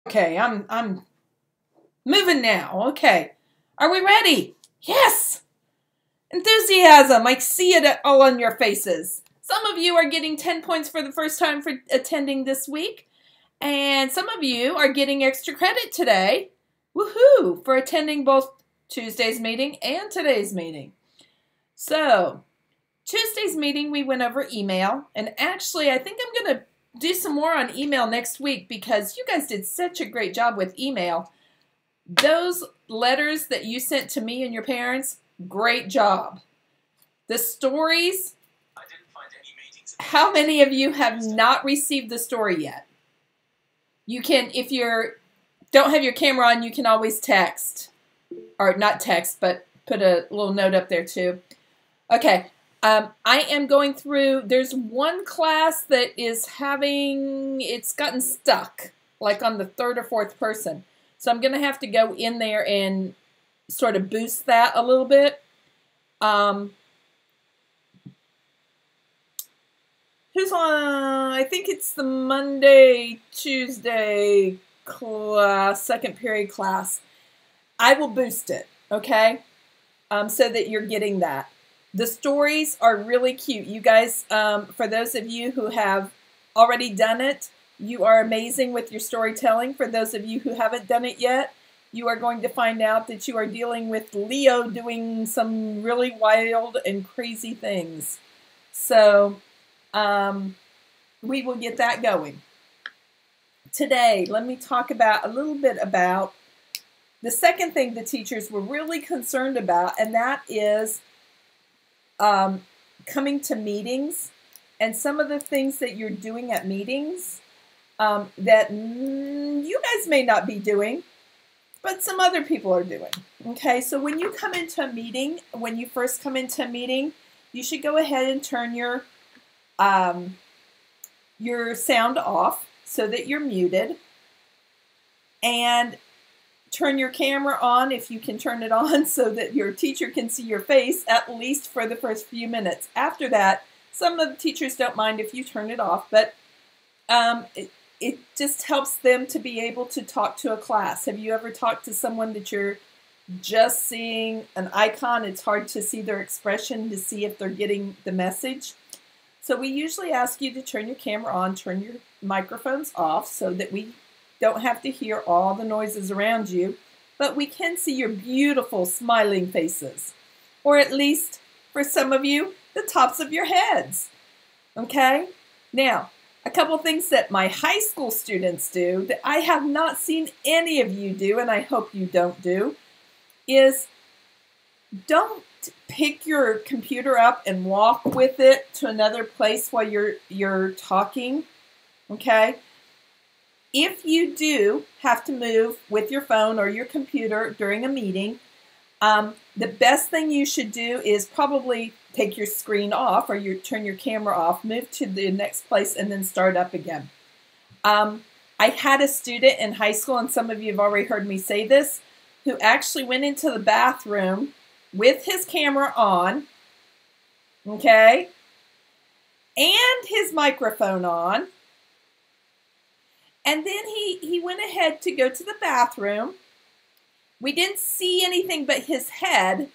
Okay, I'm moving now. Okay. Are we ready? Yes! Enthusiasm. I see it all on your faces. Some of you are getting 10 points for the first time for attending this week. And some of you are getting extra credit today. Woohoo! For attending both Tuesday's meeting and today's meeting. So, Tuesday's meeting we went over email. And actually, I think I'm going to do some more on email next week because you guys did such a great job with email. Those letters that you sent to me and your parents, great job. The stories, I didn't find any meetings. How many of you have not received the story yet? You can, if you don't have your camera on, you can always text. Or not text, but put a little note up there too. Okay. I am going through, there's one class that is having, it's gotten stuck, like on the third or fourth person. So I'm going to have to go in there and sort of boost that a little bit. Who's on? I think it's the Monday, Tuesday class, second period class. I will boost it, okay? So that you're getting that. The stories are really cute. You guys, for those of you who have already done it, you are amazing with your storytelling. For those of you who haven't done it yet, you are going to find out that you are dealing with Leo doing some really wild and crazy things. So, we will get that going. Today, let me talk about a little bit about the second thing the teachers were really concerned about, and that is coming to meetings and some of the things that you're doing at meetings that you guys may not be doing, but some other people are doing. Okay, so when you come into a meeting, when you first come into a meeting, you should go ahead and turn your sound off so that you're muted, and turn your camera on if you can turn it on so that your teacher can see your face at least for the first few minutes. After that, some of the teachers don't mind if you turn it off, but it just helps them to be able to talk to a class. Have you ever talked to someone that you're just seeing an icon? It's hard to see their expression to see if they're getting the message. So we usually ask you to turn your camera on, turn your microphones off so that we don't have to hear all the noises around you, but we can see your beautiful smiling faces, or at least for some of you, the tops of your heads. Okay? Now, a couple things that my high school students do that I have not seen any of you do, and I hope you don't do, is don't pick your computer up and walk with it to another place while you're talking. Okay? If you do have to move with your phone or your computer during a meeting, the best thing you should do is probably take your screen off or turn your camera off, move to the next place, and then start up again. I had a student in high school, and some of you have already heard me say this, who actually went into the bathroom with his camera on, okay, and his microphone on. And then he went ahead to go to the bathroom. We didn't see anything but his head,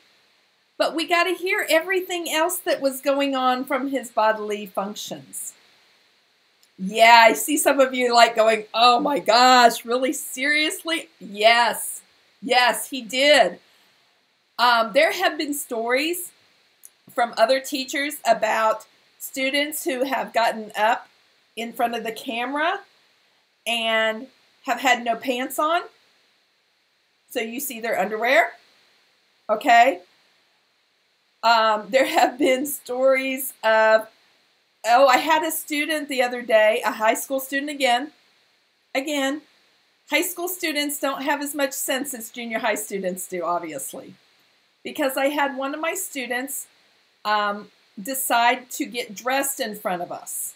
but we got to hear everything else that was going on from his bodily functions. Yeah, I see some of you like going, oh my gosh, really seriously? Yes, yes, he did. There have been stories from other teachers about students who have gotten up in front of the camera and have had no pants on. So you see their underwear. Okay. There have been stories of, oh, I had a student the other day, a high school student again. High school students don't have as much sense as junior high students do, obviously. Because I had one of my students decide to get dressed in front of us.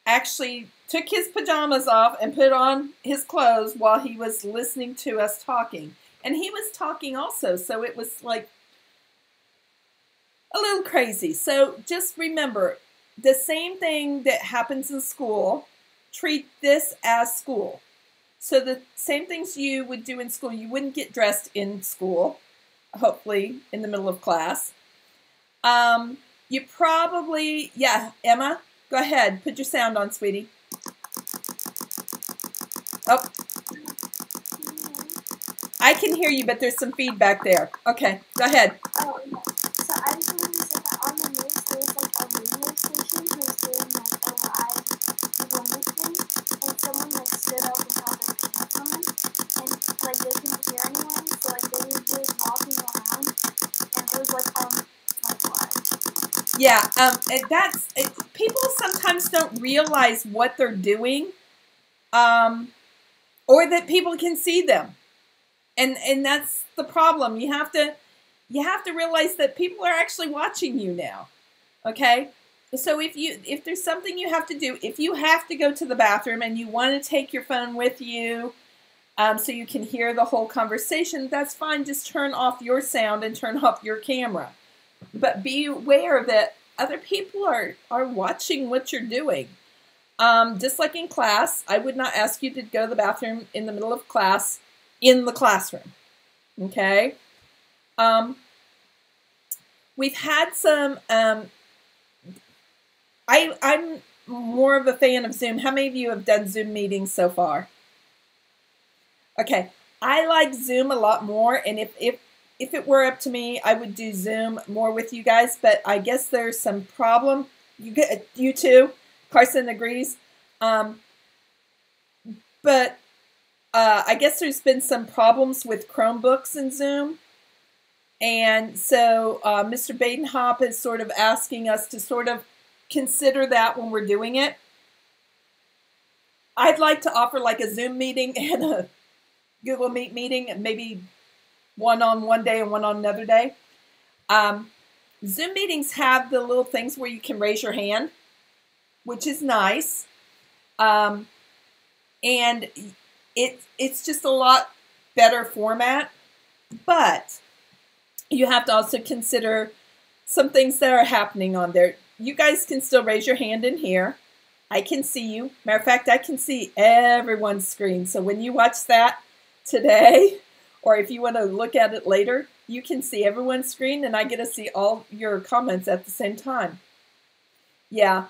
Actually took his pajamas off and put on his clothes while he was listening to us talking. And he was talking also, so it was like a little crazy. So just remember, the same thing that happens in school, treat this as school. So the same things you would do in school. You wouldn't get dressed in school, hopefully in the middle of class. You probably, yeah, Emma, go ahead. Put your sound on, sweetie. Oh, I can hear you, but there's some feedback there. Okay, go ahead. Oh, yeah. So I just wanted to say that on the news, there's like a radio station who's doing like a live performance thing, and someone like stood up without their pants on, and like they couldn't hear anyone, so like they were just walking around, and it was like live. Yeah, people sometimes don't realize what they're doing, or that people can see them. And that's the problem. You have to realize that people are actually watching you now. Okay? So if there's something you have to do, if you have to go to the bathroom and you want to take your phone with you, so you can hear the whole conversation, that's fine. Just turn off your sound and turn off your camera. But be aware that other people are watching what you're doing. Just like in class, I would not ask you to go to the bathroom in the middle of class in the classroom. Okay? We've had some, I'm more of a fan of Zoom. How many of you have done Zoom meetings so far? Okay. I like Zoom a lot more, and if it were up to me, I would do Zoom more with you guys, but I guess there's some problem. You too? Carson agrees. But I guess there's been some problems with Chromebooks in Zoom. And so Mr. Badenhop is sort of asking us to sort of consider that when we're doing it. I'd like to offer like a Zoom meeting and a Google Meet meeting, and maybe one on one day and one on another day. Zoom meetings have the little things where you can raise your hand, which is nice. And it's just a lot better format. But you have to also consider some things that are happening on there. You guys can still raise your hand in here. I can see you. Matter of fact, I can see everyone's screen. So when you watch that today, or if you want to look at it later, you can see everyone's screen, and I get to see all your comments at the same time. Yeah.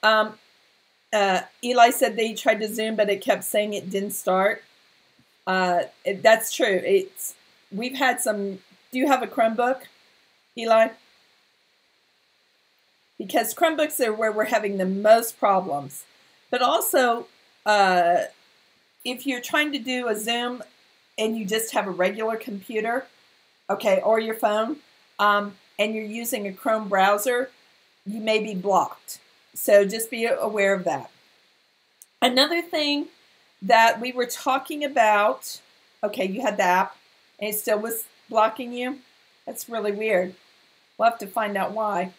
Eli said they tried to Zoom, but it kept saying it didn't start. That's true. We've had some. Do you have a Chromebook, Eli? Because Chromebooks are where we're having the most problems. But also, if you're trying to do a Zoom and you just have a regular computer, okay, or your phone, and you're using a Chrome browser, you may be blocked. So just be aware of that. Another thing that we were talking about, okay, you had the app, and it still was blocking you. That's really weird. We'll have to find out why.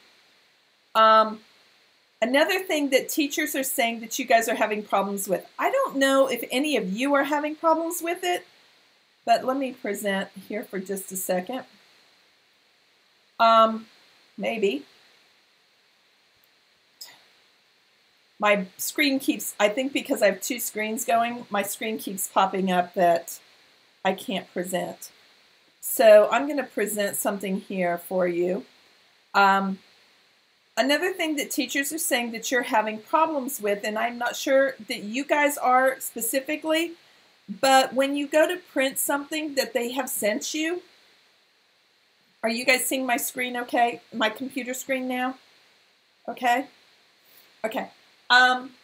Another thing that teachers are saying that you guys are having problems with. I don't know if any of you are having problems with it, but let me present here for just a second. Maybe. My screen keeps, I think because I have two screens going, my screen keeps popping up that I can't present. So I'm going to present something here for you. Another thing that teachers are saying that you're having problems with, and I'm not sure that you guys are specifically, but when you go to print something that they have sent you, are you guys seeing my screen okay? My computer screen now? Okay? Okay.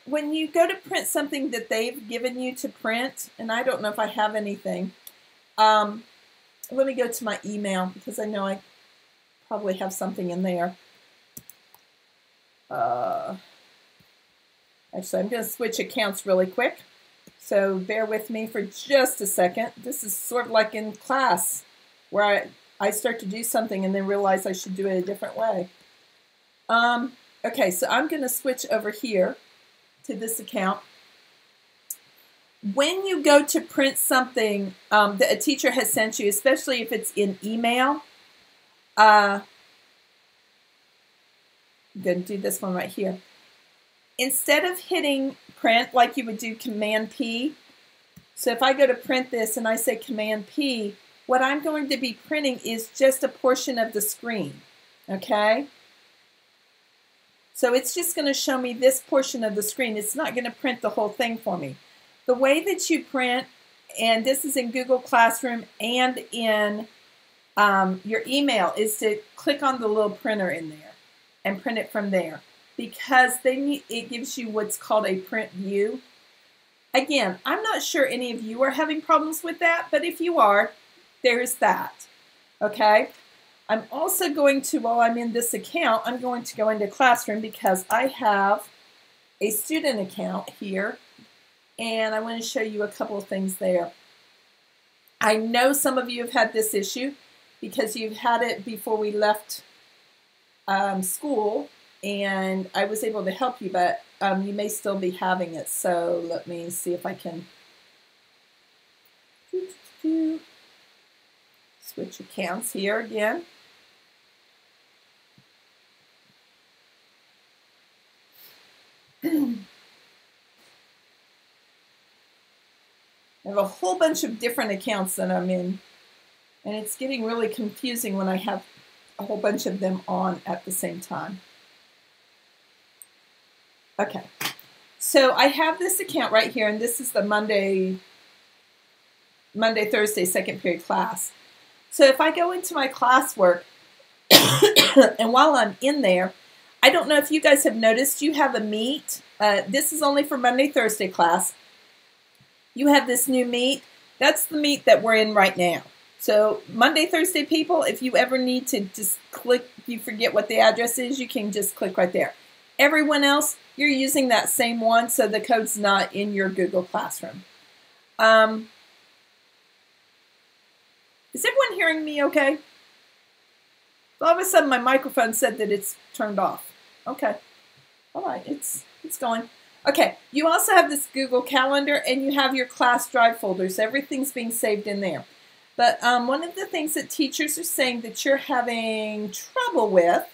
When you go to print something that they've given you to print, and I don't know if I have anything, let me go to my email because I know I probably have something in there. Actually, I'm going to switch accounts really quick, so bear with me for just a second. This is sort of like in class where I start to do something and then realize I should do it a different way. Okay, so I'm going to switch over here to this account. When you go to print something that a teacher has sent you, especially if it's in email, I'm going to do this one right here. Instead of hitting print like you would do Command P, So if I go to print this and I say Command P, what I'm going to be printing is just a portion of the screen, okay? So it's just going to show me this portion of the screen. It's not going to print the whole thing for me. The way that you print, and this is in Google Classroom and in your email, is to click on the little printer in there and print it from there, because then it gives you what's called a print view. Again, I'm not sure any of you are having problems with that, but if you are, there's that, okay? I'm also going to, while I'm in this account, I'm going to go into Classroom because I have a student account here, and I want to show you a couple of things there. I know some of you have had this issue because you've had it before we left school, and I was able to help you, but you may still be having it. So let me see if I can switch accounts here again. I have a whole bunch of different accounts that I'm in, and it's getting really confusing when I have a whole bunch of them on at the same time. Okay, so I have this account right here, and this is the Monday, Thursday, second period class. So if I go into my classwork, and while I'm in there, I don't know if you guys have noticed, you have a Meet. This is only for Monday, Thursday class. You have this new Meet. That's the Meet that we're in right now. So Monday, Thursday people, if you ever need to just click, if you forget what the address is, you can just click right there. Everyone else, you're using that same one, so the code's not in your Google Classroom. Is everyone hearing me okay? All of a sudden my microphone said that it's turned off. Okay. All right, it's going. Okay, you also have this Google Calendar, and you have your class drive folders. Everything's being saved in there. But one of the things that teachers are saying that you're having trouble with,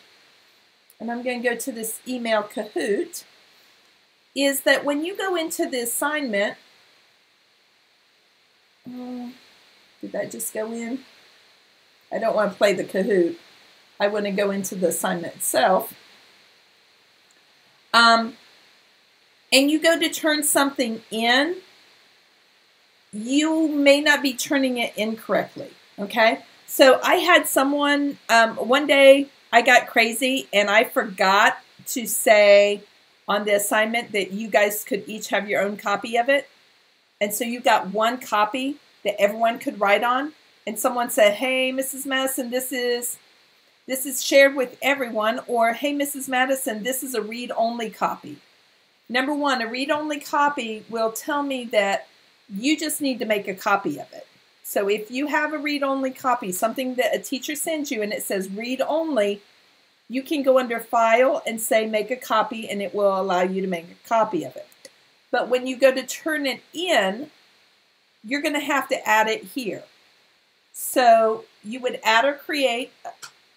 and I'm going to go to this email Kahoot, is that when you go into the assignment, did that just go in? I don't want to play the Kahoot. I want to go into the assignment itself. And you go to turn something in, you may not be turning it in correctly, okay? So I had someone, one day I got crazy and I forgot to say on the assignment that you guys could each have your own copy of it. And so you got one copy that everyone could write on. And someone said, hey, Mrs. Madison, this is shared with everyone. Or, hey, Mrs. Madison, this is a read-only copy. Number one, a read-only copy will tell me that you just need to make a copy of it. So if you have a read-only copy, something that a teacher sends you and it says read-only, you can go under File and say make a copy, and it will allow you to make a copy of it. But when you go to turn it in, you're going to have to add it here. So you would add or create.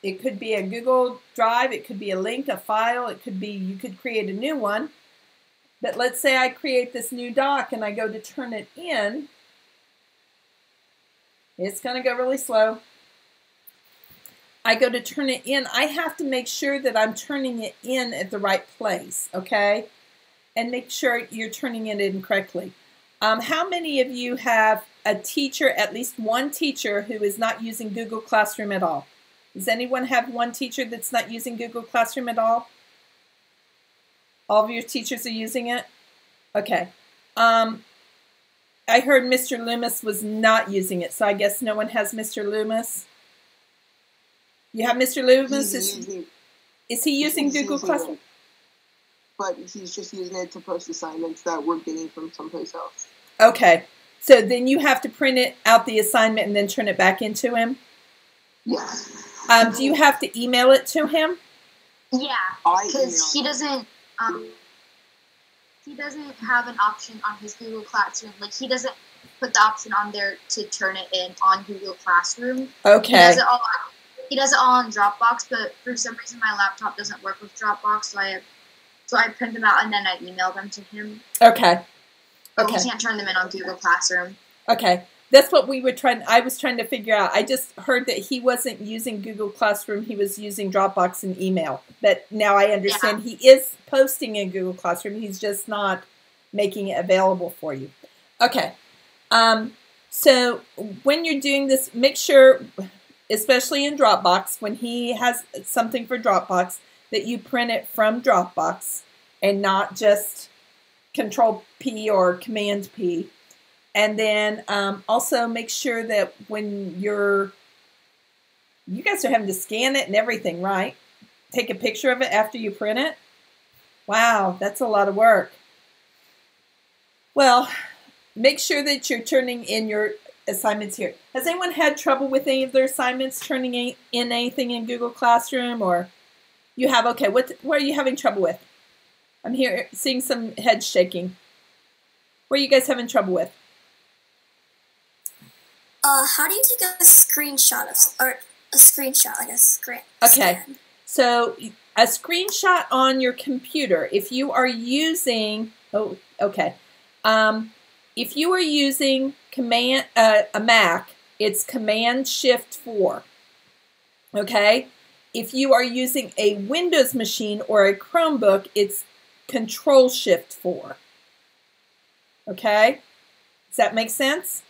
It could be a Google Drive, it could be a link, a file, it could be, you could create a new one. But let's say I create this new doc and I go to turn it in. It's going to go really slow. I go to turn it in. I have to make sure that I'm turning it in at the right place, okay? And make sure you're turning it in correctly. How many of you have a teacher, at least one teacher, who is not using Google Classroom at all? Does anyone have one teacher that's not using Google Classroom at all? All of your teachers are using it? Okay. I heard Mr. Loomis was not using it, so I guess no one has Mr. Loomis. You have Mr. Loomis? Is he using Google Classroom? But he's just using it to post assignments that we're getting from someplace else. Okay. So then you have to print it out, the assignment, and then turn it back into him? Yes. Do you have to email it to him? Yeah, because he doesn't have an option on his Google Classroom. Like, he doesn't put the option on there to turn it in on Google Classroom. Okay. He does it all on Dropbox, but for some reason my laptop doesn't work with Dropbox, so I print them out and then I email them to him. Okay. But Okay. we can't turn them in on Google Classroom. Okay. That's what I was trying to figure out. I just heard that he wasn't using Google Classroom. He was using Dropbox and email. But now I understand he is posting in Google Classroom. He's just not making it available for you. Okay. So when you're doing this, make sure, especially in Dropbox, when he has something for Dropbox, that you print it from Dropbox and not just Control P or Command P. And then also make sure that when you guys are having to scan it and everything, right? Take a picture of it after you print it. Wow, that's a lot of work. Well, make sure that you're turning in your assignments here. Has anyone had trouble with any of their assignments turning in anything in Google Classroom, or you have? Okay, what are you having trouble with? I'm here seeing some heads shaking. What are you guys having trouble with? How do you take a screenshot like a screen? Okay, so a screenshot on your computer. If you are using, if you are using a Mac, it's Command-Shift-4. Okay, if you are using a Windows machine or a Chromebook, it's Control-Shift-4. Okay, does that make sense?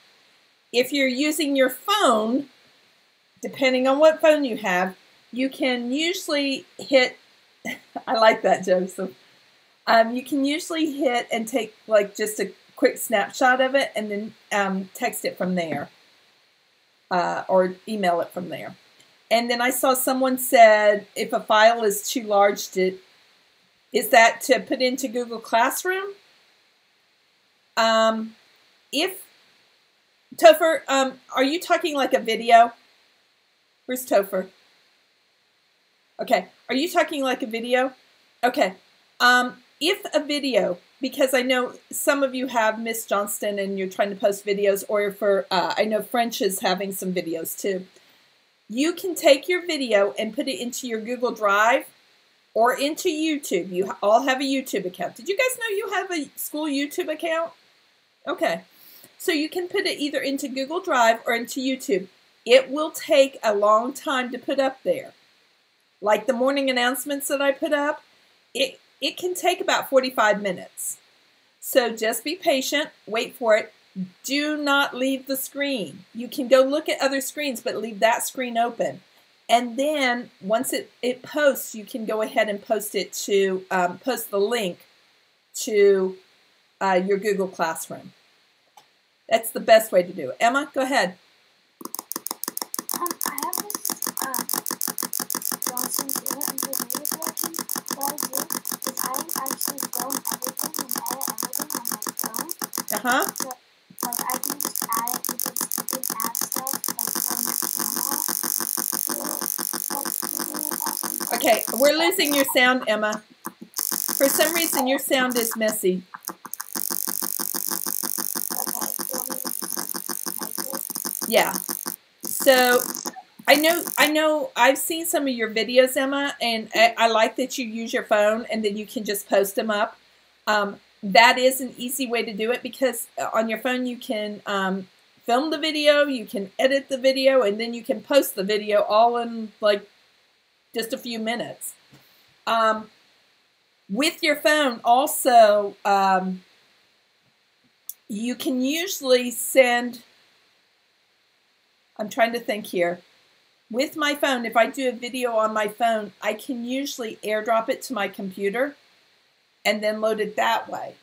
If you're using your phone, depending on what phone you have, you can usually hit, I like that, Joseph. You can usually hit and take like just a quick snapshot of it and then text it from there or email it from there. And then I saw someone said if a file is too large, is that to put into Google Classroom? Topher, are you talking like a video? Where's Topher? Okay, are you talking like a video? Okay, if a video, because I know some of you have Miss Johnston and you're trying to post videos, or for, I know French is having some videos too. You can take your video and put it into your Google Drive or into YouTube. You all have a YouTube account. Did you guys know you have a school YouTube account? Okay. So you can put it either into Google Drive or into YouTube. It will take a long time to put up there. Like the morning announcements that I put up, it can take about 45 minutes. So just be patient, wait for it. Do not leave the screen. You can go look at other screens, but leave that screen open. And then once it posts, you can go ahead and post it to, post the link to your Google Classroom. That's the best way to do it. Emma, go ahead. I have this Johnson Taylor and the video collection. What I do is I actually film everything and edit everything on my phone. So, like, I can just add it because you can add stuff like on your channel. So that's really awesome. Okay, we're losing your sound, Emma. For some reason, your sound is messy. Yeah. So I know I've seen some of your videos, Emma, and I like that you use your phone and then you can just post them up. That is an easy way to do it because on your phone you can film the video, you can edit the video, and then you can post the video all in like just a few minutes. With your phone also, you can usually send, I'm trying to think here. With my phone, if I do a video on my phone, I can usually airdrop it to my computer and then load it that way.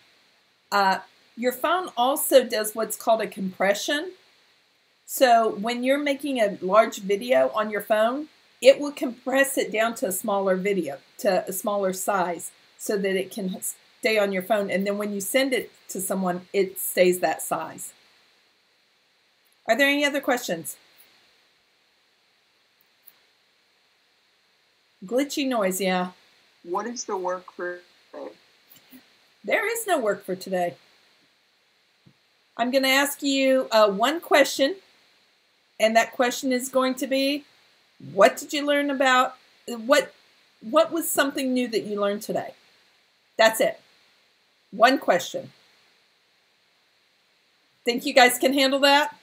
Your phone also does what's called a compression. So when you're making a large video on your phone, it will compress it down to a smaller video, to a smaller size, so that it can stay on your phone. And then when you send it to someone, it stays that size. Are there any other questions? Glitchy noise, yeah. What is the work for today? There is no work for today. I'm going to ask you one question, and that question is going to be, what did you learn about, what was something new that you learned today? That's it. One question. Think you guys can handle that?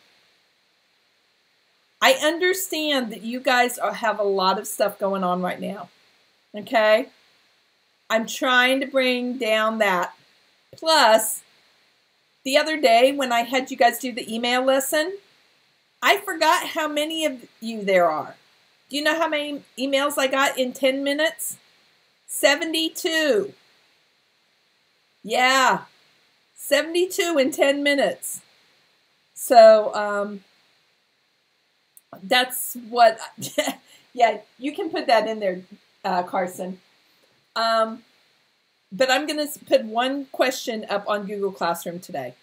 I understand that you guys have a lot of stuff going on right now. Okay? I'm trying to bring down that. Plus, the other day when I had you guys do the email lesson, I forgot how many of you there are. Do you know how many emails I got in 10 minutes? 72. Yeah, 72 in 10 minutes. So, that's what, yeah, you can put that in there, Carson. But I'm going to put one question up on Google Classroom today.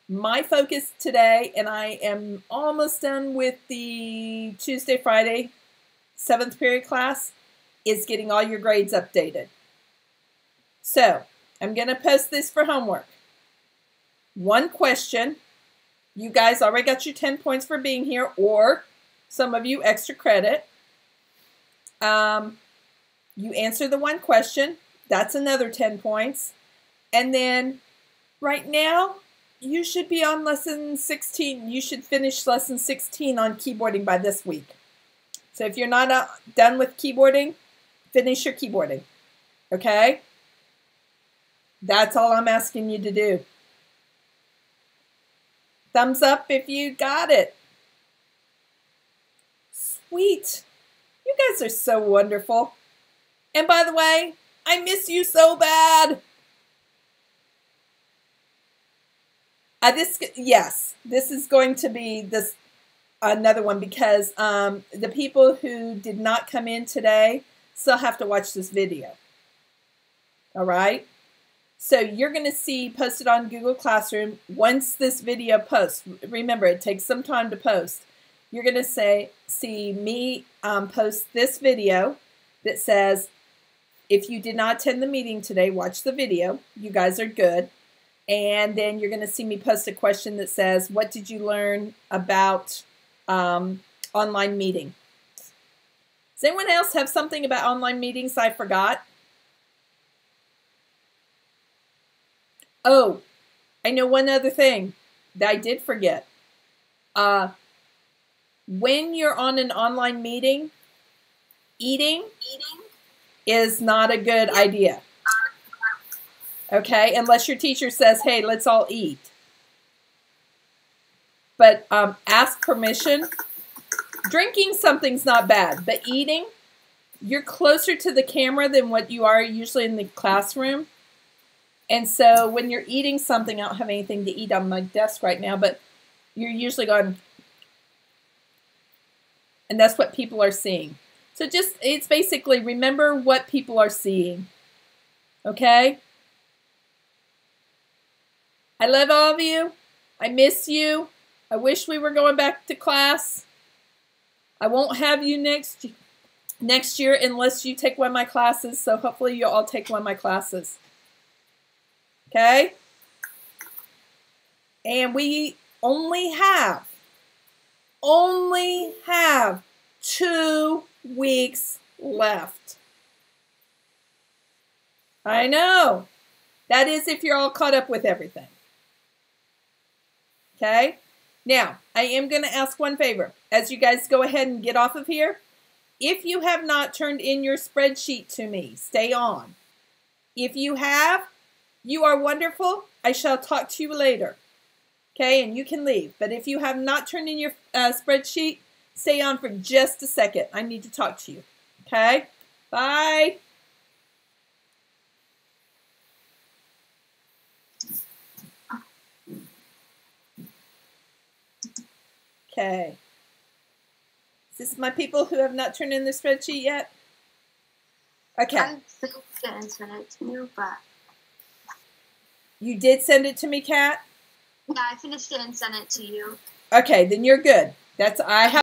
My focus today, and I am almost done with the Tuesday, Friday, 7th period class, is getting all your grades updated. So, I'm going to post this for homework. One question. You guys already got your 10 points for being here, or some of you extra credit. You answer the one question. That's another 10 points. And then right now, you should be on lesson 16. You should finish lesson 16 on keyboarding by this week. So if you're not done with keyboarding, finish your keyboarding. Okay? That's all I'm asking you to do. Thumbs up if you got it. Sweet. You guys are so wonderful. And by the way, I miss you so bad. Yes, this is going to be another one because the people who did not come in today still have to watch this video. All right? So you're going to see posted on Google Classroom once this video posts. Remember, it takes some time to post. You're going to see me post this video that says, if you did not attend the meeting today, watch the video. You guys are good. And then you're going to see me post a question that says, what did you learn about online meeting? Does anyone else have something about online meetings I forgot? Oh, I know one other thing that I did forget. When you're on an online meeting, eating is not a good idea. Okay, unless your teacher says, hey, let's all eat. But ask permission. Drinking something's not bad, but eating, you're closer to the camera than what you are usually in the classroom. And so when you're eating something, I don't have anything to eat on my desk right now, but you're usually going, and that's what people are seeing. So it's basically remember what people are seeing. Okay? I love all of you. I miss you. I wish we were going back to class. I won't have you next year unless you take one of my classes. So hopefully you'll all take one of my classes. Okay? And we only have 2 weeks left. I know. That is if you're all caught up with everything. Okay? Now, I am going to ask one favor. As you guys go ahead and get off of here, if you have not turned in your spreadsheet to me, stay on. If you have, you are wonderful. I shall talk to you later. Okay? And you can leave. But if you have not turned in your spreadsheet, stay on for just a second. I need to talk to you. Okay? Bye. Okay. Is this my people who have not turned in their spreadsheet yet? Okay. I finished it and sent it to you, but... You did send it to me, Kat? Yeah, I finished it and sent it to you. Okay, then you're good. I have